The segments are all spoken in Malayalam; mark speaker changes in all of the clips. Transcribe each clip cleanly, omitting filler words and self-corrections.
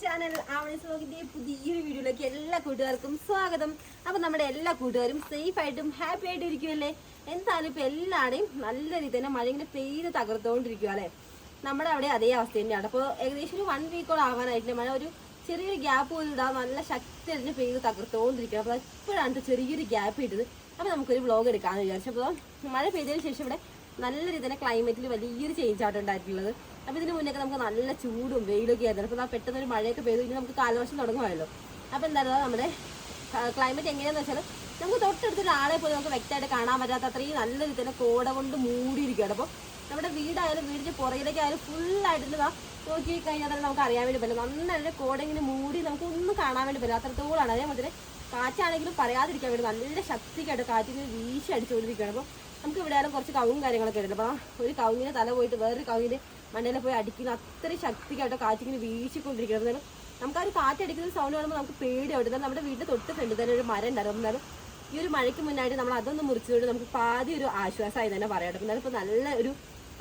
Speaker 1: ചാനൽ ആവണീസ് വ്ലോഗിന്റെ പുതിയൊരു വീഡിയോയിലേക്ക് എല്ലാ കൂട്ടുകാർക്കും സ്വാഗതം. അപ്പൊ നമ്മുടെ എല്ലാ കൂട്ടുകാരും സേഫ് ആയിട്ടും ഹാപ്പി ആയിട്ടും ഇരിക്കുമല്ലേ? എന്തായാലും ഇപ്പൊ എല്ലാവരുടെയും നല്ല രീതിയിൽ തന്നെ മഴ ഇങ്ങനെ പെയ്ത് തകർത്തുകൊണ്ടിരിക്കുക അല്ലെ. നമ്മുടെ അവിടെ അതേ അവസ്ഥ തന്നെയാണ്. അപ്പോൾ ഏകദേശം ഒരു 1 വീക്കോളം ആവാനായിട്ടില്ല. മഴ ഒരു ചെറിയൊരു ഗ്യാപ്പ് പോലും ഇടാൻ നല്ല ശക്തി തന്നെ പെയ്ത് തകർത്തുകൊണ്ടിരിക്കുക. അപ്പോൾ ഇപ്പോഴാണ് ചെറിയൊരു ഗ്യാപ്പ് ഇട്ടത്. അപ്പോൾ നമുക്കൊരു വ്ലോഗ് എടുക്കാമെന്ന് വിചാരിച്ചപ്പോൾ മഴ പെയ്തതിന് ശേഷം ഇവിടെ നല്ല രീതിയിൽ തന്നെ ക്ലൈമറ്റിൽ വലിയൊരു ചേഞ്ച് ആയിട്ട് ഉണ്ടായിട്ടുള്ളത്. അപ്പോൾ ഇതിന് മുന്നേ നമുക്ക് നല്ല ചൂടും വെയിലൊക്കെ ആയിരുന്നു. അപ്പോൾ പെട്ടെന്ന് ഒരു മഴയൊക്കെ പെയ്തു. ഇനി നമുക്ക് കാലവർഷം തുടങ്ങുമല്ലോ. അപ്പോൾ എന്തായാലും നമ്മുടെ ക്ലൈമറ്റ് എങ്ങനെയാണെന്ന് വെച്ചാൽ നമുക്ക് തൊട്ടടുത്തൊരു ആളെ പോലും നമുക്ക് വ്യക്തമായിട്ട് കാണാൻ പറ്റാത്ത അത്രയും നല്ല രീതിയിൽ തന്നെ കോട കൊണ്ട് മൂടിയിരിക്കുകയാണ്. അപ്പോൾ നമ്മുടെ വീടായാലും വീടിൻ്റെ പുറകിലേക്കായാലും ഫുള്ളായിട്ട് നോക്കി കഴിഞ്ഞാൽ തന്നെ നമുക്ക് അറിയാൻ വേണ്ടി പറ്റില്ല. നന്നായിട്ട് കോട ഇങ്ങനെ മൂടി നമുക്ക് ഒന്നും കാണാൻ വേണ്ടി പറ്റില്ല. അത്രത്തോളാണ്. അതേപോലെ തന്നെ കാറ്റാണെങ്കിലും പറയാതിരിക്കാൻ വേണ്ടി നല്ല ശക്തിക്കായിട്ട് കാറ്റിന് വീശി അടിച്ചുകൊണ്ടിരിക്കുകയാണ്. അപ്പോൾ നമുക്ക് ഇവിടെ ആയാലും കുറച്ച് കവുങ്ങും കാര്യങ്ങളൊക്കെ ഉണ്ട്. അപ്പോൾ ഒരു കവുങ്ങിന് തല പോയിട്ട് വേറൊരു കവുങ്ങിന് മണ്ണിൽ പോയി അടിക്കുന്ന അത്രയും ശക്തിക്കായിട്ട് കാറ്റിങ്ങനെ വീശിക്കൊണ്ടിരിക്കുന്നത്. എന്നാലും നമുക്ക് ആ ഒരു കാറ്റടിക്കുന്ന സൗണ്ട് കാണുമ്പോൾ നമുക്ക് പേടിയായിട്ട്. എന്നാൽ നമ്മുടെ വീട്ടിൽ തൊട്ട് ഫ്രണ്ട് തന്നെ ഒരു മരം ഉണ്ടായിരുന്നു. എന്നാലും ഈ ഒരു മഴയ്ക്ക് മുന്നായിട്ട് നമ്മൾ അതൊന്ന് മുറിച്ചതുകൊണ്ട് നമുക്ക് പാതി ഒരു ആശ്വാസമായി തന്നെ പറയാം. എന്നാലും ഇപ്പോൾ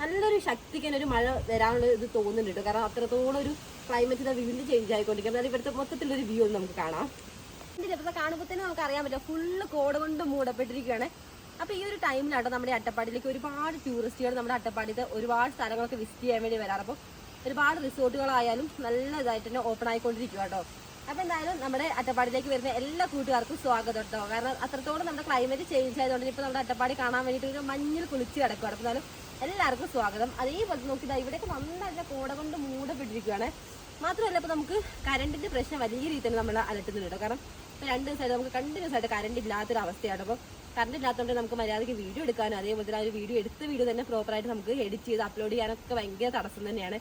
Speaker 1: നല്ലൊരു ശക്തിക്ക് തന്നെ ഒരു മഴ വരാനുള്ള ഇത് തോന്നുന്നുണ്ട്. കാരണം അത്രത്തോളം ഒരു ക്ലൈമറ്റ് വീണ്ടും ചേഞ്ച് ആയിക്കൊണ്ടിരിക്കും. എന്നാലും ഇവിടുത്തെ മൊത്തത്തിലൊരു വ്യൂ ഒന്ന് നമുക്ക് കാണാം. ഇതിൻ്റെ ഇപ്പോഴത്തെ കാണുമ്പോൾ തന്നെ നമുക്ക് അറിയാൻ പറ്റും ഫുള്ള് കോട കൊണ്ട് മൂടപ്പെട്ടിരിക്കുകയാണ്. അപ്പോൾ ഈ ഒരു ടൈമിലാട്ടോ നമ്മുടെ അട്ടപ്പാടിയിലേക്ക് ഒരുപാട് ടൂറിസ്റ്റുകൾ നമ്മുടെ അട്ടപ്പാടിയത്തെ ഒരുപാട് സ്ഥലങ്ങളൊക്കെ വിസിറ്റ് ചെയ്യാൻ വേണ്ടി വരാറ്. അപ്പോൾ ഒരുപാട് റിസോർട്ടുകളായാലും നല്ല ഇതായിട്ട് തന്നെ ഓപ്പൺ ആയിക്കൊണ്ടിരിക്കുക കേട്ടോ. അപ്പോൾ എന്തായാലും നമ്മുടെ അട്ടപ്പാടിയിലേക്ക് വരുന്ന എല്ലാ കൂട്ടുകാർക്കും സ്വാഗതം കേട്ടോ. കാരണം അത്രത്തോളം നമ്മുടെ ക്ലൈമറ്റ് ചേഞ്ച് ആയതുകൊണ്ട് ഇപ്പോൾ നമ്മുടെ അട്ടപ്പാടി കാണാൻ വേണ്ടിയിട്ട് ഒരു മഞ്ഞിൽ കുളിച്ച് കിടക്കുകയാണ്. അപ്പോൾ എന്തായാലും എല്ലാവർക്കും സ്വാഗതം. അതേപോലെ നോക്കിയിട്ട് ഇവിടെയൊക്കെ നന്നായിട്ട് കോട കൊണ്ട് മൂടപ്പെട്ടിരിക്കുകയാണ്. മാത്രമല്ല ഇപ്പോൾ നമുക്ക് കറണ്ടിൻ്റെ പ്രശ്നം വലിയ രീതിയിൽ തന്നെ നമ്മൾ അലട്ടുന്നുണ്ട് കേട്ടോ. കാരണം ഇപ്പോൾ 2 ദിവസമായിട്ട് നമുക്ക് കണ്ടിന്യൂസ് ആയിട്ട് കറണ്ട് ഇല്ലാത്തൊരു അവസ്ഥയാണ്. അപ്പോൾ കറണ്ട് ഇല്ലാത്തതുകൊണ്ട് നമുക്ക് മര്യാദയ്ക്ക് വീഡിയോ എടുക്കാനും അതേപോലെ തന്നെ ആ ഒരു വീഡിയോ തന്നെ പ്രോപ്പറായിട്ട് നമുക്ക് എഡിറ്റ് ചെയ്ത് അപ്ലോഡ് ചെയ്യാനൊക്കെ ഭയങ്കര തടസ്സം തന്നെയാണ്.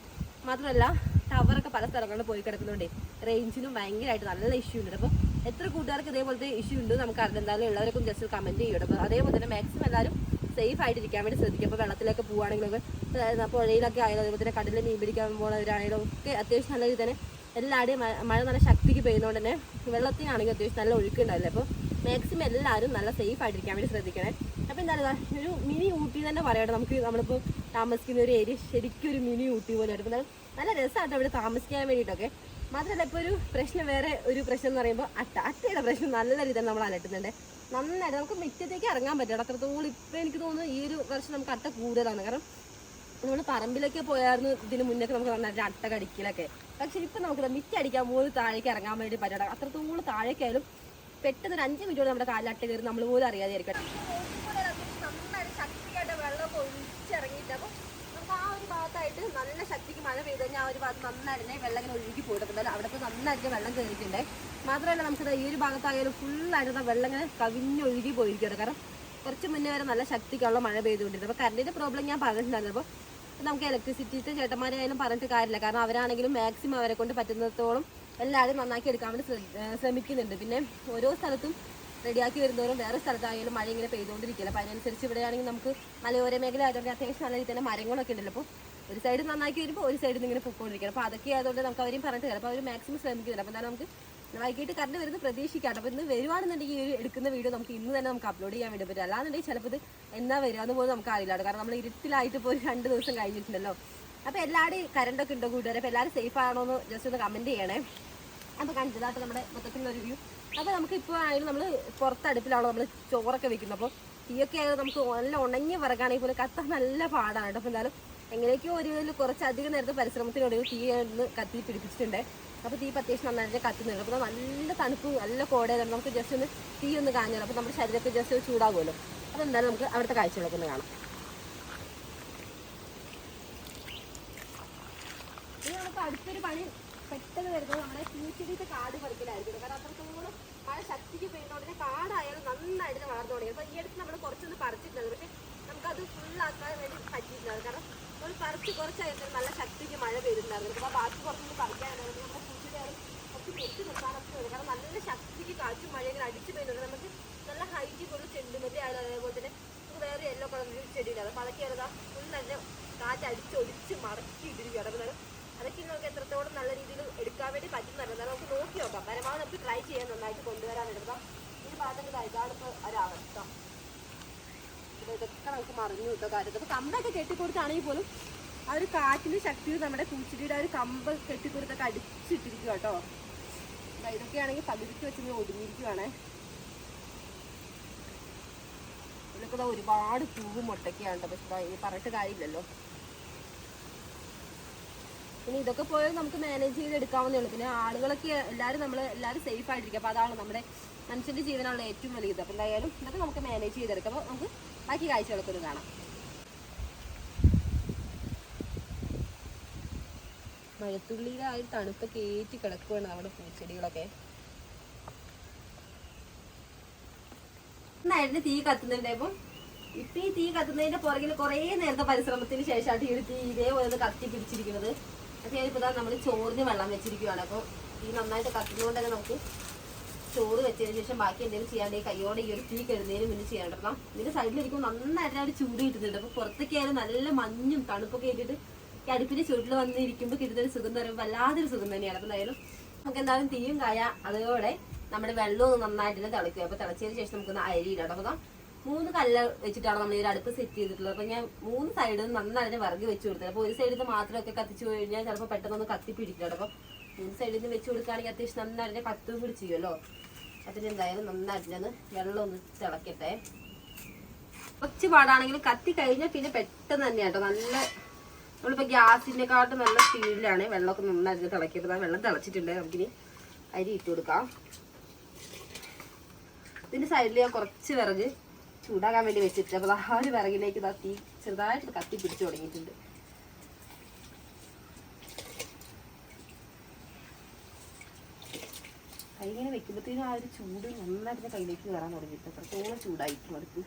Speaker 1: മാത്രമല്ല ടവറൊക്കെ പല സ്ഥലങ്ങളിൽ പോയി കിടക്കുന്നതുകൊണ്ടേ റേഞ്ചിനും ഭയങ്കരമായിട്ട് നല്ല ഇഷ്യൂ ഉണ്ട്. അപ്പോൾ എത്ര കൂട്ടുകാർക്ക് ഇതേപോലത്തെ ഇഷ്യൂ ഉണ്ട് നമുക്ക് അറിയാം. എന്തായാലും ഉള്ളവരൊക്കെ ജസ്റ്റ് കമൻറ്റ് ചെയ്യണം. അപ്പോൾ അതേപോലെ തന്നെ മാക്സിമം എല്ലാവരും സേഫ് ആയിട്ടിരിക്കാൻ വേണ്ടി ശ്രദ്ധിക്കും. അപ്പോൾ വെള്ളത്തിലൊക്കെ പോകുകയാണെങ്കിലൊക്കെ പുഴയിലൊക്കെ ആയാലും അതേപോലെ തന്നെ കടലിൽ മീൻ പിടിക്കാൻ പോകുന്നവരായാലും ഒക്കെ അത്യാവശ്യം നല്ല രീതിയിൽ തന്നെ എല്ലാവരുടെയും മഴ നല്ല ശക്തിക്ക് പെയ്യുന്നതുകൊണ്ട് തന്നെ വെള്ളത്തിനാണെങ്കിൽ അത്യാവശ്യം നല്ല ഒഴുക്കുണ്ടാവില്ല. അപ്പോൾ മാക്സിമം എല്ലാവരും നല്ല സേഫ് ആയിട്ടിരിക്കാൻ വേണ്ടി ശ്രദ്ധിക്കണേ. അപ്പോൾ എന്തായാലും ഒരു മിനി ഊട്ടി തന്നെ പറയട്ടെ. നമ്മളിപ്പോൾ താമസിക്കുന്ന ഒരു ഏരിയ ശരിക്കും ഒരു മിനി ഊട്ടി പോലെ ആയിട്ട് എന്നാലും നല്ല രസമായിട്ട് അവിടെ താമസിക്കാൻ വേണ്ടിയിട്ടൊക്കെ. മാത്രമല്ല ഇപ്പോൾ ഒരു പ്രശ്നം വേറെ ഒരു പ്രശ്നം എന്ന് പറയുമ്പോൾ അട്ടയുടെ പ്രശ്നം നല്ല രീതിയിൽ നമ്മൾ അലട്ടുന്നുണ്ട്. നന്നായിട്ട് നമുക്ക് മുറ്റത്തേക്ക് ഇറങ്ങാൻ പറ്റില്ല. അത്രത്തോളം ഇപ്പോൾ എനിക്ക് തോന്നുന്നു ഈ ഒരു വർഷം നമുക്ക് അട്ട കൂടുതലാണ്. കാരണം നമ്മൾ പറമ്പിലൊക്കെ പോയായിരുന്നു ഇതിന് മുന്നൊക്കെ നമുക്ക് നന്നായിട്ട് അട്ട കടിക്കലൊക്കെ. പക്ഷെ ഇപ്പം നമുക്ക് മിറ്റടിക്കാൻ പോലും താഴേക്ക് ഇറങ്ങാൻ വേണ്ടി പറ്റണം. അത്രത്തോളം താഴേക്കായാലും പെട്ടെന്ന് ഒരു 5 മിനിറ്റോടെ നമ്മുടെ കാലിൽ അട്ട കയറി നമ്മൾ പോലും അറിയാതെ ഇരിക്കട്ടെ. നന്നായിട്ട് ശക്തിയായിട്ട് വെള്ളമൊക്കെ ഒഴിച്ചിറങ്ങിയിട്ട് അപ്പോൾ നമുക്ക് ആ ഒരു ഭാഗത്തായിട്ട് നല്ല ശക്തിക്ക് മഴ പെയ്ത് കഴിഞ്ഞാൽ ആ ഒരു ഭാഗത്ത് നന്നായിട്ട് വെള്ളം ഇങ്ങനെ ഒഴുകി പോയിട്ടുണ്ട്. അവിടെ ഇപ്പോൾ നന്നായിട്ട് വെള്ളം കയറിയിട്ടുണ്ട്. മാത്രമല്ല നമുക്ക് ഈ ഒരു ഭാഗത്തായാലും ഫുള്ളായിട്ട് വെള്ളം ഇങ്ങനെ കവിഞ്ഞൊഴുകി പോയിരിക്കുകയാണ്. കാരണം കുറച്ച് മുന്നേ വരെ നല്ല ശക്തിക്കുള്ള മഴ പെയ്തുകൊണ്ടിരുന്നത്. അപ്പോൾ കറണ്ടിൻ്റെ പ്രോബ്ലം ഞാൻ പറഞ്ഞിട്ടുണ്ടായിരുന്നു. അപ്പോൾ നമുക്ക് ഇലക്ട്രിസിറ്റിത്തെ ചേട്ടന്മാരെയായാലും പറഞ്ഞിട്ട് കാര്യമില്ല. കാരണം അവരാണെങ്കിലും മാക്സിമം അവരെ കൊണ്ട് പറ്റുന്നിടത്തോളം എല്ലാവരും നന്നാക്കി എടുക്കാൻ വേണ്ടി ശ്രമിക്കുന്നുണ്ട്. പിന്നെ ഓരോ സ്ഥലത്തും റെഡിയാക്കി വരുന്നവരും വേറെ സ്ഥലത്തായാലും മഴ ഇങ്ങനെ പെയ്തുകൊണ്ടിരിക്കില്ല. അപ്പോൾ അതിനനുസരിച്ച് ഇവിടെയാണെങ്കിൽ നമുക്ക് മലയോര മേഖല ആയതുകൊണ്ട് അത്യാവശ്യം നല്ല രീതിയിൽ തന്നെ മരങ്ങളൊക്കെ ഉണ്ടല്ലോ. അപ്പോൾ ഒരു സൈഡ് നന്നാക്കി വരുമ്പോൾ ഒരു സൈഡിൽ നിന്ന് ഇങ്ങനെ പൊക്കോണ്ടിരിക്കണം. അപ്പോൾ അതൊക്കെ ആയതുകൊണ്ട് നമുക്ക് അവരെയും പറഞ്ഞിട്ട് തരാം. അപ്പോൾ അവർ മാക്സിമം ശ്രമിക്കുന്നില്ല. അപ്പോൾ എന്തായാലും നമുക്ക് വൈകിട്ട് കറണ്ട് വരുന്നത് പ്രതീക്ഷിക്കാം. അപ്പോൾ ഇന്ന് വരുവാണെന്നുണ്ടെങ്കിൽ ഈ ഒരു എടുക്കുന്ന വീഡിയോ നമുക്ക് ഇന്ന് തന്നെ നമുക്ക് അപ്ലോഡ് ചെയ്യാൻ വേണ്ടി പറ്റും. അല്ലാന്നുണ്ടെങ്കിൽ ചിലപ്പോൾ ഇത് എന്നാ വരികയെന്ന് പോലും നമുക്ക് അറിയില്ല. കാരണം നമ്മൾ ഇരുട്ടിലായിട്ട് ഇപ്പോൾ ഒരു 2 ദിവസം കഴിഞ്ഞിട്ടുണ്ടല്ലോ. അപ്പോൾ എല്ലാവരുടെയും കറണ്ടൊക്കെ ഉണ്ടോ കൂട്ടുകാരെ? അപ്പോൾ എല്ലാവരും സേഫ് ആണോ എന്ന് ജസ്റ്റ് ഒന്ന് കമൻറ്റ് ചെയ്യണേ. അപ്പോൾ കണ്ടതായിട്ട് നമ്മുടെ മൊത്തത്തിലുള്ള റിവ്യൂ. അപ്പോൾ നമുക്ക് ഇപ്പോൾ ആയാലും നമ്മൾ പുറത്തടുപ്പിലാണോ നമ്മൾ ചോറൊക്കെ വെക്കുന്നത്. അപ്പോൾ തീയൊക്കെ ആയാലും നമുക്ക് നല്ല ഉണങ്ങിയ വിറകാണെങ്കിൽ പോലും കത്താൻ നല്ല പാടാണ് കേട്ടോ. അപ്പോൾ എന്തായാലും എങ്ങനെയൊക്കെയോ ഒരു ഇതിൽ കുറച്ചധികം നേരത്തെ പരിശ്രമത്തിനൊരു തീ ഒന്ന് കത്തി പിടിപ്പിച്ചിട്ടുണ്ട്. അപ്പോൾ തീ അത്യാവശ്യം നന്നായിട്ട് കത്തുന്നുണ്ട്. അപ്പോൾ നല്ല തണുപ്പും നല്ല കോടയായിരുന്നു. നമുക്ക് ജസ്റ്റ് ഒന്ന് തീ ഒന്ന് കാഞ്ഞാലോ. അപ്പോൾ നമ്മുടെ ശരീരമൊക്കെ ജസ്റ്റ് ചൂടാകുമല്ലോ. അപ്പോൾ എന്തായാലും നമുക്ക് അവിടുത്തെ കാഴ്ചകളൊക്കെ ഒന്ന് കാണാം. ഇനി നമുക്ക് അടുത്തൊരു പണി പെട്ടെന്ന് വരുന്നത് നമ്മുടെ പൂച്ചെടിയുടെ കാട് പറിക്കലായിരിക്കും. കാരണം അത്രത്തോളം മഴ ശക്തിക്ക് പെയ്യുന്നതുകൊണ്ട് കാടായാലും നന്നായിട്ട് വളർന്നു തുടങ്ങി. അപ്പോൾ ഈ അടുത്ത് നമ്മൾ കുറച്ചൊന്ന് പറിച്ചിട്ടുണ്ടായിരുന്നു. പക്ഷേ നമുക്കത് ഫുള്ളാക്കാൻ വേണ്ടി പറ്റിയിട്ടുണ്ടായിരുന്നു. കാരണം നമ്മൾ പറിച്ച് കുറച്ചായിരുന്നു നല്ല ശക്തിക്ക് മഴ പെയ്തിട്ടുണ്ടായിരുന്നു. അപ്പോൾ ബാക്കി കുറച്ചൊന്ന് പറിക്കാനായിരുന്നു നമ്മുടെ പൂച്ചെടിയായാലും കുറച്ച് വെച്ച് നിർത്താനൊക്കെ വരും. കാരണം നല്ല ശക്തിക്ക് കാറ്റും മഴ ഇങ്ങനെ അടിച്ച് പെയ്യുന്നുണ്ട്. നമുക്ക് നല്ല ഹൈറ്റിലുള്ള ചെണ്ടുമല്ലി ആയാലും അതേപോലെ തന്നെ നമുക്ക് വേറെ യെല്ലോ കളറിൽ ചെടിയിലാണ്. അപ്പോൾ അതൊക്കെ ആയിരുന്നാ ഫുൾ നല്ല കാറ്റ് അടിച്ചൊടിച്ച് മടക്കി ഇട്ടിരിക്കുകയാണ്. അപ്പോൾ അതൊക്കെ നമുക്ക് എത്രത്തോളം നല്ല രീതിയിൽ എടുക്കാൻ വേണ്ടി പറ്റുന്നുണ്ട്. എന്നാലും നമുക്ക് നോക്കി നോക്കാം. പരമാവധി നമുക്ക് ട്രൈ ചെയ്യാൻ നന്നായിട്ട് കൊണ്ടുവരാനെടുക്കാം. ഈ ഭാഗത്ത് ഇതാണ് ഇപ്പോൾ ഒരവസ്ഥ. അപ്പോൾ ഇതൊക്കെ നമുക്ക് മറിഞ്ഞു കിട്ടോ കാര്യത്തിൽ. അപ്പോൾ കമ്പൊക്കെ കെട്ടിക്കൊടുത്താണെങ്കിൽ പോലും ആ ഒരു കാറ്റിന്റെ ശക്തിയിൽ നമ്മുടെ പൂച്ചെടിയുടെ ആ ഒരു കമ്പ് കെട്ടിക്കൊടുത്തൊക്കെ അടിച്ചിട്ടിരിക്കുക കേട്ടോ. ഇതൊക്കെ ആണെങ്കിൽ പകുതിക്ക് വെച്ച് ഒതുങ്ങിയിരിക്കുവാണ്. ഇതിലൊക്കെ ഒരുപാട് പൂവും മുട്ടൊക്കെയാണ്. പക്ഷെ ഇനി പറഞ്ഞിട്ട് കാര്യമില്ലല്ലോ. പിന്നെ ഇതൊക്കെ പോയാൽ നമുക്ക് മാനേജ് ചെയ്ത് എടുക്കാവുന്നേ ഉള്ളൂ. പിന്നെ ആളുകളൊക്കെ എല്ലാവരും സേഫ് ആയിട്ടിരിക്കും. അപ്പോൾ അതാണ് നമ്മുടെ മനുഷ്യന്റെ ജീവനുള്ള ഏറ്റവും വലിയ ഇത്. അപ്പോൾ എന്തായാലും ഇതൊക്കെ നമുക്ക് മാനേജ് ചെയ്തെടുക്കാം. അപ്പോൾ നമുക്ക് ബാക്കി കാഴ്ചകളൊക്കെ ഒന്ന് കാണാം. മഴത്തുള്ളിയിലെ ആ ഒരു തണുപ്പൊക്കെ ഏറ്റി കിടക്കുകയാണ് നമ്മുടെ പൂച്ചെടികളൊക്കെ. എന്നായിരുന്നു തീ കത്തുന്നുണ്ടായപ്പോൾ ഇപ്പൊ ഈ തീ കത്തുന്നതിന്റെ പുറകിൽ കുറെ നേരത്തെ പരിശ്രമത്തിന് ശേഷമാണ് ഈ ഒരു തീ ഇതേപോലെ കത്തി പിടിച്ചിരിക്കുന്നത്. അത് ഞാനിപ്പോൾ നമ്മൾ ചോറിന് വെള്ളം വെച്ചിരിക്കുകയാണ്. അപ്പോൾ തീ നന്നായിട്ട് കത്തുന്നതുകൊണ്ട് തന്നെ നമുക്ക് ചോറ് വെച്ചതിന് ശേഷം ബാക്കി എന്തെങ്കിലും ചെയ്യാണ്ടെങ്കിൽ കയ്യോടെ ഈ ഒരു തീ കെടുന്നതിന് മുന്നേ ചെയ്യാണ്ടിരുന്ന ഇതിന്റെ സൈഡിലിരിക്കും നന്നായിട്ട് ഒരു ചൂട് കിട്ടുന്നുണ്ട്. അപ്പോൾ പുറത്തൊക്കെ ആയാലും നല്ല മഞ്ഞും തണുപ്പൊക്കെ ഇട്ടിട്ട് ഈ അടുപ്പിന്റെ ചുവട്ടിൽ വന്നിരിക്കുമ്പോൾ കിട്ടുന്നൊരു സുഖം എന്ന് പറയുമ്പോൾ വല്ലാതൊരു സുഖം തന്നെയാണ്. അപ്പോൾ എന്തായാലും നമുക്ക് എന്തായാലും തീയും കായ അതോടെ നമ്മുടെ വെള്ളവും നന്നായിട്ട് തിളയ്ക്കുക. അപ്പോൾ തിളച്ചതിന് ശേഷം നമുക്കൊന്ന് അരിയിടാം. അപ്പോൾ 3 കല്ല് വെച്ചിട്ടാണ് നമ്മൾ ഈ ഒരു അടുപ്പ് സെറ്റ് ചെയ്തിട്ടുള്ളത്. അപ്പോൾ ഞാൻ 3 സൈഡിൽ നന്നായിട്ട് വിറക് വെച്ച് കൊടുത്തത്. അപ്പോൾ ഒരു സൈഡിൽ നിന്ന് മാത്രമൊക്കെ കത്തിച്ചു കഴിഞ്ഞാൽ ചിലപ്പോൾ പെട്ടെന്നൊന്ന് കത്തി പിടിക്കണം. അപ്പോൾ 3 സൈഡിൽ നിന്ന് വെച്ച് കൊടുക്കുകയാണെങ്കിൽ അത്യാവശ്യം നന്നായിട്ട് കത്തും പിടിച്ചില്ലോ. അതിന് എന്തായാലും നന്നായിട്ട് വെള്ളം ഒന്ന് തിളക്കട്ടെ. കുറച്ച് പാടാണെങ്കിലും കത്തി കഴിഞ്ഞാൽ പിന്നെ പെട്ടെന്ന് തന്നെ കേട്ടോ. നല്ല നമ്മളിപ്പോൾ ഗ്യാസിനെക്കാട്ടും നല്ല സ്പീഡിലാണ് വെള്ളമൊക്കെ നന്നായിട്ട് തിളക്കിയപ്പോൾ വെള്ളം തിളച്ചിട്ടുണ്ട്. നമുക്കിനി അരി ഇട്ട് കൊടുക്കാം. ഇതിൻ്റെ സൈഡിൽ ഞാൻ കുറച്ച് വിറക് ചൂടാക്കാൻ വേണ്ടി വെച്ചിട്ട് അപ്പോൾ ആ ഒരു വിറകിലേക്ക് തീ ചെറുതായിട്ട് കത്തി പിടിച്ചു തുടങ്ങിയിട്ടുണ്ട്. കൈ ഇങ്ങനെ വെക്കുമ്പോഴത്തേനും ആ ഒരു ചൂട് നന്നായിട്ട് കയ്യിലേക്ക് കയറാൻ തുടങ്ങിയിട്ട് അത്രത്തോളം ചൂടായിരിക്കും അടുത്ത്.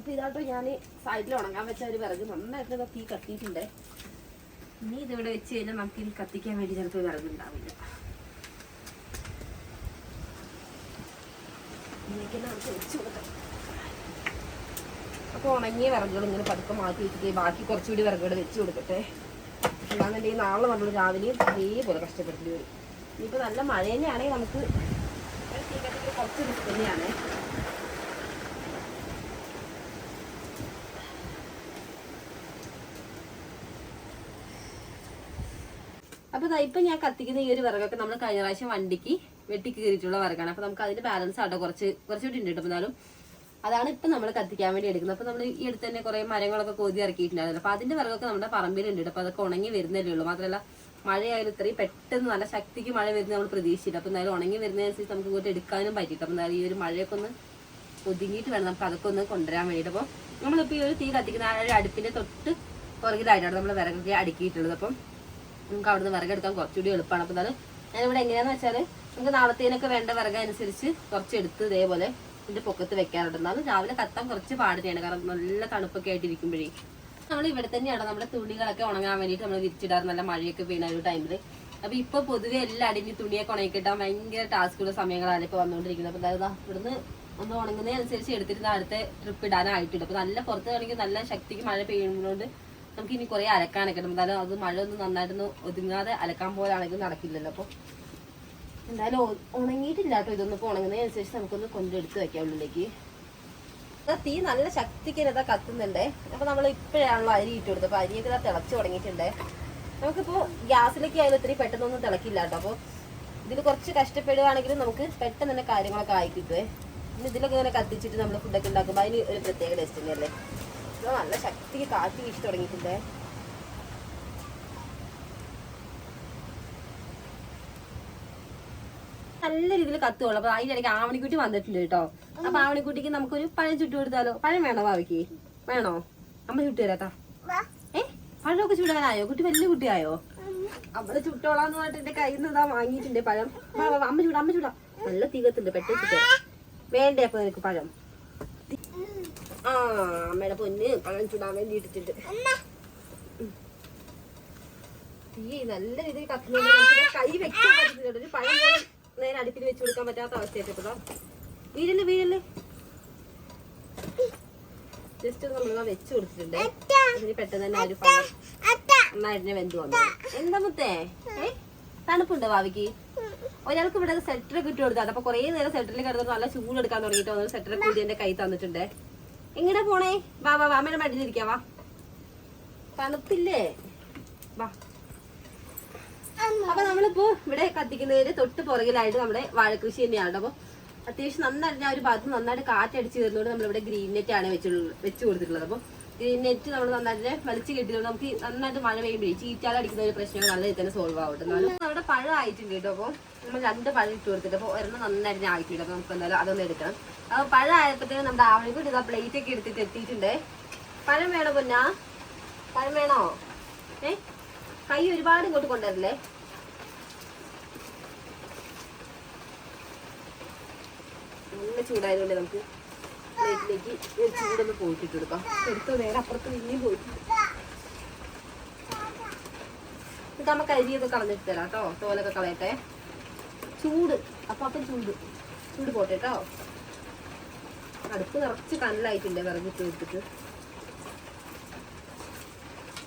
Speaker 1: അപ്പോൾ ഇതാട്ടോ ഞാൻ സൈഡിൽ ഉണങ്ങാൻ വെച്ച ഒരു വിറക് നന്നായിട്ട് തീ കത്തിയിട്ടുണ്ട്. ഇനി ഇതിവിടെ വെച്ച് കഴിഞ്ഞാൽ നമുക്ക് ഇനി കത്തിക്കാൻ വേണ്ടി ചിലപ്പോൾ വിറകുണ്ടാവില്ല. ഇതിലേക്കെല്ലാം നമുക്ക് വെച്ച് കൊടുക്കാം. അപ്പോൾ ഉണങ്ങിയ വിറകുകൾ ഇങ്ങനെ പതുക്കെ മാറ്റി വെച്ചിട്ട് ബാക്കി കുറച്ചുകൂടി വിറകുകൾ വെച്ച് കൊടുക്കട്ടെ. അല്ലാന്നുണ്ടെങ്കിൽ നാളെ നമ്മൾ രാവിലെയും അതേപോലെ കഷ്ടപ്പെടേണ്ടി വരും. ഇനിയിപ്പോൾ നല്ല മഴ തന്നെയാണെങ്കിൽ നമുക്ക് തീ കത്തിക്ക് കുറച്ച് റിസ്ക് തന്നെയാണ്. അപ്പോൾ ഇപ്പം ഞാൻ കത്തിക്കുന്ന ഈ ഒരു വിറകൊക്കെ നമ്മൾ കഴിഞ്ഞ പ്രാവശ്യം വണ്ടിക്ക് വെട്ടി കീറിയിട്ടുള്ള വിറകാണ്. അപ്പോൾ നമുക്ക് അതിന്റെ ബാലൻസ് ആട്ടോ കുറച്ചുകൂടി ഉണ്ട്. അപ്പോൾ എന്നാലും അതാണ് ഇപ്പം നമ്മൾ കത്തിക്കാൻ വേണ്ടി എടുക്കുന്നത്. അപ്പോൾ നമ്മൾ ഈ അടുത്ത് തന്നെ കുറേ മരങ്ങളൊക്കെ കോതി ഇറക്കിയിട്ടുണ്ടായിരുന്നു. അപ്പോൾ അതിന്റെ വിറകൊക്കെ നമ്മുടെ പറമ്പിലുണ്ട്. അപ്പോൾ അതൊക്കെ ഉണങ്ങി വരുന്നല്ലേ ഉള്ളൂ. മാത്രമല്ല മഴയായാലും ഇത്രയും പെട്ടെന്ന് നല്ല ശക്തിക്ക് മഴ വരുന്നത് നമ്മൾ പ്രതീക്ഷിച്ചില്ല. അപ്പോൾ എന്തായാലും ഉണങ്ങി വരുന്നതനുസരിച്ച് നമുക്ക് ഇങ്ങോട്ട് എടുക്കാനും പറ്റിയിട്ട്. അപ്പോൾ എന്തായാലും ഈ ഒരു മഴയൊക്കെ ഒന്ന് ഒതുങ്ങിയിട്ട് വേണം നമുക്ക് അതൊക്കെ ഒന്ന് കൊണ്ടുവരാൻ വേണ്ടിയിട്ട്. അപ്പോൾ നമ്മളിപ്പോൾ ഈ ഒരു തീ കത്തിക്കുന്ന ആ ഒരു അടുപ്പിന്റെ തൊട്ട് പുറകിലായിട്ടാണ് നമ്മൾ വിറകൊക്കെ അടുക്കിയിട്ടുള്ളത്. അപ്പം നമുക്ക് അവിടുന്ന് വിറകെടുക്കാൻ കുറച്ചുകൂടി എളുപ്പമാണ്. അപ്പോൾ എന്നാലും ഞാനിവിടെ എങ്ങനെയാണെന്ന് വെച്ചാൽ നമുക്ക് നാളത്തേനൊക്കെ വേണ്ട വിറക് അനുസരിച്ച് കുറച്ച് എടുത്ത് ഇതേപോലെ ഇതിൻ്റെ പൊക്കത്ത് വെക്കാറുണ്ട്. എന്നാലും രാവിലെ കത്താൻ കുറച്ച് പാടിനെയാണ്. കാരണം നല്ല തണുപ്പൊക്കെ ആയിട്ടിരിക്കുമ്പോഴേ നമ്മൾ ഇവിടെ തന്നെയാണ് നമ്മുടെ തുണികളൊക്കെ ഉണങ്ങാൻ വേണ്ടിയിട്ട് നമ്മൾ വിരിച്ചിടാറ്. നല്ല മഴയൊക്കെ വീണ ഒരു ടൈമിൽ. അപ്പോൾ ഇപ്പോൾ പൊതുവെ എല്ലാം അടിഞ്ഞ് തുണിയൊക്കെ ഉണങ്ങി കിട്ടാൻ ഭയങ്കര ടാസ്കുള്ള സമയങ്ങളാണ് ഇപ്പോൾ വന്നുകൊണ്ടിരിക്കുന്നത്. അപ്പോൾ അതായത് ഇവിടുന്ന് ഒന്ന് ഉണങ്ങുന്നതിനനുസരിച്ച് എടുത്തിട്ട് അടുത്ത ട്രിപ്പ് ഇടാനായിട്ടുണ്ട്. അപ്പോൾ നല്ല പുറത്ത് വേണമെങ്കിൽ നല്ല ശക്തിക്ക് മഴ പെയ്യുന്നതുകൊണ്ട് നമുക്ക് ഇനി കുറേ അലക്കാനൊക്കെ ഉണ്ട്. എന്തായാലും അത് മഴ ഒന്നും നന്നായിട്ടൊന്ന് ഒതുങ്ങാതെ അലക്കാൻ പോലാണെങ്കിൽ നടക്കില്ലല്ലോ. അപ്പോൾ എന്തായാലും ഉണങ്ങിയിട്ടില്ല കേട്ടോ. ഇതൊന്നും ഇപ്പോൾ ഉണങ്ങുന്നതിനനുസരിച്ച് നമുക്കൊന്ന് കൊണ്ടെടുത്ത് വെക്കാം ഉള്ളിലേക്ക്. തീ നല്ല ശക്തിക്ക് ഇതാ കത്തുന്നുണ്ടേ. അപ്പോൾ നമ്മൾ ഇപ്പോഴാണല്ലോ അരി ഇട്ട് കൊടുത്തത്. അപ്പോൾ അരിയൊക്കെ ഇതാ തിളച്ച് തുടങ്ങിയിട്ടുണ്ടേ. നമുക്കിപ്പോൾ ഗ്യാസിലേക്ക് ആയാലും ഇത്രയും പെട്ടെന്നൊന്നും തിളക്കില്ല കേട്ടോ. അപ്പോൾ ഇതിൽ കുറച്ച് കഷ്ടപ്പെടുകയാണെങ്കിലും നമുക്ക് പെട്ടെന്ന് തന്നെ കാര്യങ്ങളൊക്കെ ആയി കിട്ടുവേ. പിന്നെ ഇതിലൊക്കെ ഇങ്ങനെ കത്തിച്ചിട്ട് നമ്മൾ ഫുഡൊക്കെ ഉണ്ടാക്കുമ്പോൾ അതിന് ഒരു പ്രത്യേക ടേസ്റ്റ് തന്നെയല്ലേ. നല്ല ശക്തിക്ക് കാറ്റ് വീശി തുടങ്ങിയിട്ടുണ്ട്. നല്ല രീതിയിൽ കത്തുള്ളൂ. അപ്പൊ അതിന്റെ ഇടയ്ക്ക് ആവണിക്കുട്ടി വന്നിട്ടുണ്ട് കേട്ടോ. അപ്പൊ ആവണിക്കുട്ടിക്ക് നമുക്കൊരു പഴം ചുട്ടു കൊടുത്താലോ? പഴം വേണോ ഭാവിക്ക്? വേണോ? അമ്മ ചുട്ടു തരാത്താ. പഴമൊക്കെ ചുടാനായോ? കുട്ടി വലിയ കുട്ടിയായോ? അവള് ചുട്ടോളാന്ന് പറഞ്ഞിട്ട് എന്റെ കയ്യിൽ നിന്ന് ഇതാ വാങ്ങിയിട്ടുണ്ട് പഴം. അമ്മ ചൂടാ. നല്ല തീകത്തുണ്ട്. പെട്ടെന്ന് ചുട്ടേ വേണ്ടേ അപ്പൊ നിനക്ക് പഴം? ആ അമ്മയുടെ പൊന്ന് പഴം ചൂടാൻ വേണ്ടി ഇട്ടിട്ടുണ്ട്. തീ നല്ല രീതിയിൽ കത്തുന്നുണ്ട്. കൈ വെക്കാൻ പറ്റുന്നുണ്ട്. ഒരു പഴം പോലെ നേരെ അടുപ്പിൽ വെച്ച് കൊടുക്കാൻ പറ്റാത്ത അവസ്ഥയായിട്ടപ്പോ വീഴല്ലേ. ജസ്റ്റ് നമ്മൾ വെച്ച് കൊടുത്തിട്ടുണ്ട്. അതിന് പെട്ടെന്ന് തന്നെ ഒരു പഴം നന്നായിട്ട് വെന്ത് വന്നു. എന്താ മുത്തേ? തണുപ്പുണ്ടോ ഭാവിക്ക്? ഒരാൾക്ക് ഇവിടെ സെറ്ററൊക്കെ ഇട്ട് കൊടുത്താൽ അപ്പൊ കുറെ നേരം സെറ്ററിൽ കിടന്നിട്ട് നല്ല ചൂടെടുക്കാൻ തുടങ്ങിയിട്ട് ഒന്ന് സെറ്ററൊക്കെ കൂടി എന്റെ കൈ തന്നിട്ടുണ്ട്. എങ്ങടെ പോണേ? വാ വാ അമ്മയുടെ മടിയിലിരിക്കാ വാ. തണുപ്പില്ലേ? വാ. അപ്പൊ നമ്മളിപ്പോ ഇവിടെ കത്തിക്കുന്നതിന് തൊട്ട് പുറകിലായിട്ട് നമ്മുടെ വാഴകൃഷി തന്നെയാണ്. അപ്പൊ അത്യാവശ്യം നന്നായിട്ട് ആ ഒരു ഭാഗത്ത് നന്നായിട്ട് കാറ്റടിച്ച് തരുന്നതുകൊണ്ട് നമ്മളിവിടെ ഗ്രീൻ നെറ്റ് ആണ് വെച്ച് കൊടുത്തിട്ടുള്ളത്. അപ്പൊ ഗ്രീൻ നെറ്റ് നമ്മൾ നന്നായിട്ട് വലിച്ചു കെട്ടിയത് നമുക്ക് നന്നായിട്ട് മഴ പെയ്യുമ്പോഴേ ചീറ്റാലടിക്കുന്ന ഒരു പ്രശ്നം നല്ല രീതിയിൽ തന്നെ സോൾവ് ആവട്ടെ. എന്നാലും നമ്മുടെ പഴം ആയിട്ടുണ്ട് കേട്ടോ. അപ്പോൾ നമ്മൾ 2 പഴം ഇട്ട് കൊടുത്തിട്ട് അപ്പോൾ ഒരെണ്ണം നന്നായിട്ട് ആയിട്ടുണ്ട്. അപ്പൊ നമുക്ക് എന്തായാലും അതൊന്നും എടുക്കണം. അപ്പൊ പഴം ആയപ്പോഴത്തേക്കും നമ്മുടെ ആവണിക്കൂടി ഇതാ പ്ലേറ്റ് ഒക്കെ എടുത്തിട്ട് എത്തിയിട്ടുണ്ട്. പഴം വേണോ പൊന്നാ? പഴം വേണോ? കൈ ഒരുപാട് ഇങ്ങോട്ട് കൊണ്ടുവരില്ലേ? നല്ല ചൂടായതുകൊണ്ട് നമുക്ക് പ്ലേറ്റിലേക്ക് ചൂടൊന്ന് പോയിട്ടിട്ട് കൊടുക്കാം. എടുത്തോ നേരെ അപ്പുറത്ത് പിന്നെയും പോയിട്ടുണ്ട്. ഇത് നമുക്ക് അരിയൊക്കെ കളഞ്ഞിട്ട് തരാം കേട്ടോ. തോലൊക്കെ കളയട്ടെ. ചൂട് അപ്പം ചൂട് പോട്ടെ കേട്ടോ. അടുപ്പ് നിറച്ച് കനലായിട്ടുണ്ട് വിറകിട്ട് എടുത്തിട്ട്.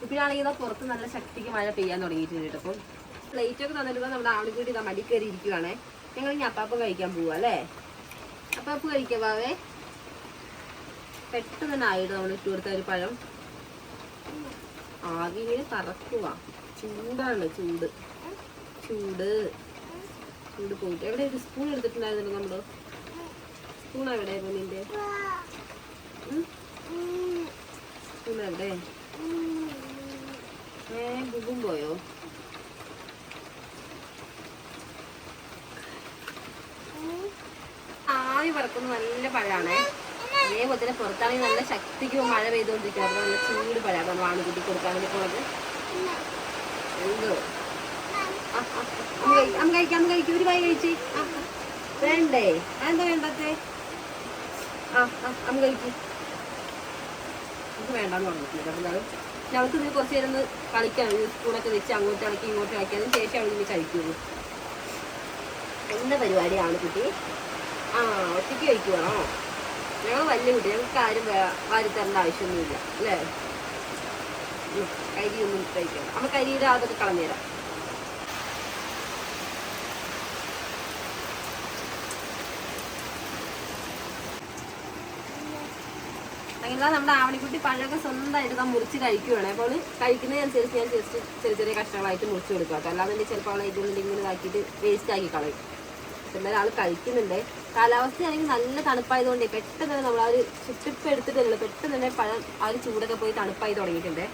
Speaker 1: ഇപ്പോഴാണെങ്കിൽ ഇതാ പുറത്ത് നല്ല ശക്തിക്ക് മഴ പെയ്യാൻ തുടങ്ങിയിട്ടുണ്ട് കേട്ടോ. അപ്പം പ്ലേറ്റൊക്കെ തന്നിട്ട് നമ്മുടെ ആളുകൂടി ഇതാ മടി കയറി ഇരിക്കുവാണേ. ഞങ്ങൾ ഇനി അപ്പാപ്പം കഴിക്കാൻ പോവാ അല്ലേ? അപ്പാപ്പ് കഴിക്കാം വാവേ. പെട്ടെന്ന് തന്നെ ആയിട്ട് നമ്മൾ ഇട്ട് കൊടുത്ത ഒരു പഴം ആകെ ഇങ്ങനെ പറക്കുക. ചൂടാണ് ചൂട് ചൂട് ചൂട് പോയിട്ട്. എവിടെ ഒരു സ്പൂൺ എടുത്തിട്ടുണ്ടായിരുന്നല്ലോ നമ്മള്? സ്പൂൺ എവിടെയായിരുന്നു നിന്റെ? സ്പൂൺ എവിടെ? ബുബും പോയോ? ആവി പറക്കുന്ന നല്ല പഴാണേ. അതേപോലെ തന്നെ പുറത്താണെങ്കിൽ നല്ല ശക്തിക്ക് മഴ പെയ്തുകൊണ്ടിരിക്കുക. അപ്പൊ നല്ല ചൂട് പഴമാണ് നമ്മൾ ആൺകുട്ടി കൊടുക്കാൻ വേണ്ടി പോണത്. എന്തോ അമ്മ കഴിക്കും. ഒരു കൈ കഴിച്ച് വേണ്ടേ? അതെന്താ വേണ്ടത്തെ? അമ്മ കഴിക്കും. നമുക്ക് വേണ്ടാന്ന് പറഞ്ഞിട്ടില്ല. എന്നാലും ഞങ്ങൾക്ക് ഇതിന് കുറച്ച് നേരം ഒന്ന് കളിക്കാം. സ്പൂണൊക്കെ വെച്ച് അങ്ങോട്ട് ഇളക്കി ഇങ്ങോട്ട് ഇളക്കി അതിന് ശേഷം അവിടെ നിന്ന് കഴിക്കുള്ളൂ. എന്താ പരിപാടിയാണ് കുട്ടി? ഒറ്റയ്ക്ക് കഴിക്കുവാണോ? ഞങ്ങൾ വലിയ കുട്ടി, ഞങ്ങൾക്ക് ആരും വാരി തരേണ്ട ആവശ്യമൊന്നുമില്ല അല്ലേ? കരിയൊന്നും കഴിക്കണം. അമ്മ കരിയുടെ അതൊക്കെ കളഞ്ഞുതരാം. അങ്ങനെ നമ്മുടെ ആവണിക്കുട്ടി പഴമൊക്കെ സ്വന്തമായിട്ട് മുറിച്ച് കഴിക്കുവാണ്. അപ്പോൾ കഴിക്കുന്നതിനനുസരിച്ച് ഞാൻ ജസ്റ്റ് ചെറിയ ചെറിയ കഷ്ണങ്ങളായിട്ട് മുറിച്ച് കൊടുക്കാം കേട്ടോ. അല്ലാതെ ചിലപ്പോൾ അവളെ ഇതുകൊണ്ട് ഇങ്ങനെ ഇതാക്കിയിട്ട് വേസ്റ്റ് ആക്കി കളയും. എന്നാലും ആൾ കഴിക്കുന്നുണ്ട്. കാലാവസ്ഥയാണെങ്കിൽ നല്ല തണുപ്പായതുകൊണ്ട് പെട്ടെന്ന് തന്നെ നമ്മൾ ആ ഒരു ചുറ്റിപ്പ് എടുത്തിട്ടല്ലോ പെട്ടെന്ന് തന്നെ പഴം ആ ഒരു ചൂടൊക്കെ പോയി തണുപ്പായി തുടങ്ങിയിട്ടുണ്ട്.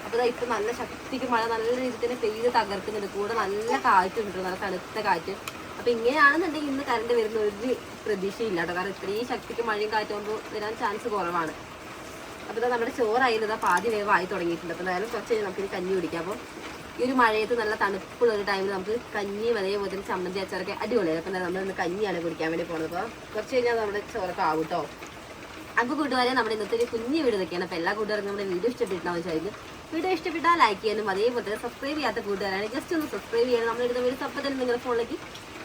Speaker 1: അപ്പോൾ ഇപ്പം നല്ല ശക്തിക്ക് മഴ നല്ല രീതിയിൽ തന്നെ പെയ്ത് തകർക്കുന്നുണ്ട്. കൂടെ നല്ല കാറ്റുണ്ട്, നല്ല തണുത്ത കാറ്റ്. അപ്പം ഇങ്ങനെയാണെന്നുണ്ടെങ്കിൽ ഇന്ന് കറണ്ട് വരുന്ന ഒരു പ്രതീക്ഷയില്ല കേട്ടോ. കാരണം ഇത്രയും ശക്തിക്ക് മഴയും കാറ്റുമ്പോൾ വരാൻ ചാൻസ് കുറവാണ്. അപ്പോൾ ഇതാ നമ്മുടെ ചോറായിരുന്നത് പാതി വേവായി തുടങ്ങിയിട്ടുണ്ട്. അപ്പോൾ എന്തായാലും കുറച്ച് കഴിഞ്ഞ് നമുക്കിത് കഞ്ഞി കുടിക്കാം. അപ്പോൾ ഈ ഒരു മഴയത്ത് നല്ല തണുപ്പുള്ള ഒരു ടൈമിൽ നമുക്ക് കഞ്ഞിയും അതേപോലെ തന്നെ ചമ്മന്തി അച്ചാറൊക്കെ അടിപൊളിയാണ്. അപ്പം നമ്മൾ ഇന്ന് കഞ്ഞിയാണ് കുടിക്കാൻ വേണ്ടി പോകുന്നത്. അപ്പോൾ കുറച്ച് കഴിഞ്ഞാൽ നമ്മുടെ ചോറൊക്കെ ആവും കേട്ടോ. അപ്പോൾ കൂട്ടുകാരെ നമ്മുടെ ഇന്നത്തെ ഒരു കുഞ്ഞു വീഡിയോ ഇതൊക്കെയാണ്. അപ്പോൾ എല്ലാ കൂട്ടുകാർക്കും നമ്മുടെ വീഡിയോ ഇഷ്ടപ്പെട്ടാന്ന് വെച്ചാൽ വീഡിയോ ഇഷ്ടപ്പെട്ടാൽ ലൈക്ക് ചെയ്യാനും അതേപോലെ തന്നെ സബ്സ്ക്രൈബ് ചെയ്യാത്ത കൂട്ടുകാരാണ് ജസ്റ്റ് ഒന്ന് സബ്സ്ക്രൈബ് ചെയ്യണം. നമ്മളിടുന്ന വീഡിയോസ് അപ്പം തന്നെ നിങ്ങളുടെ ഫോണിലേക്ക്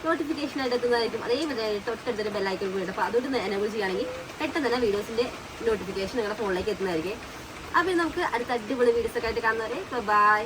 Speaker 1: നോട്ടിഫിക്കേഷൻ ആയിട്ട് എത്തുന്നതായിരിക്കും. അതേപോലെ തൊട്ടടുത്തൊരു ബെല്ലൈക്കൺ കൂടി. അപ്പോൾ അതുകൊണ്ട് എനേബിൾ ചെയ്യുകയാണെങ്കിൽ പെട്ടെന്ന് തന്നെ വീഡിയോസിൻ്റെ നോട്ടിഫിക്കേഷൻ നിങ്ങളുടെ ഫോണിലേക്ക് എത്തുന്നതായിരിക്കും. അപ്പോൾ നമുക്ക് അടുത്ത അടിപൊളി വീഡിയോസൊക്കെ ആയിട്ട് കാണുന്നവരെ ബൈ.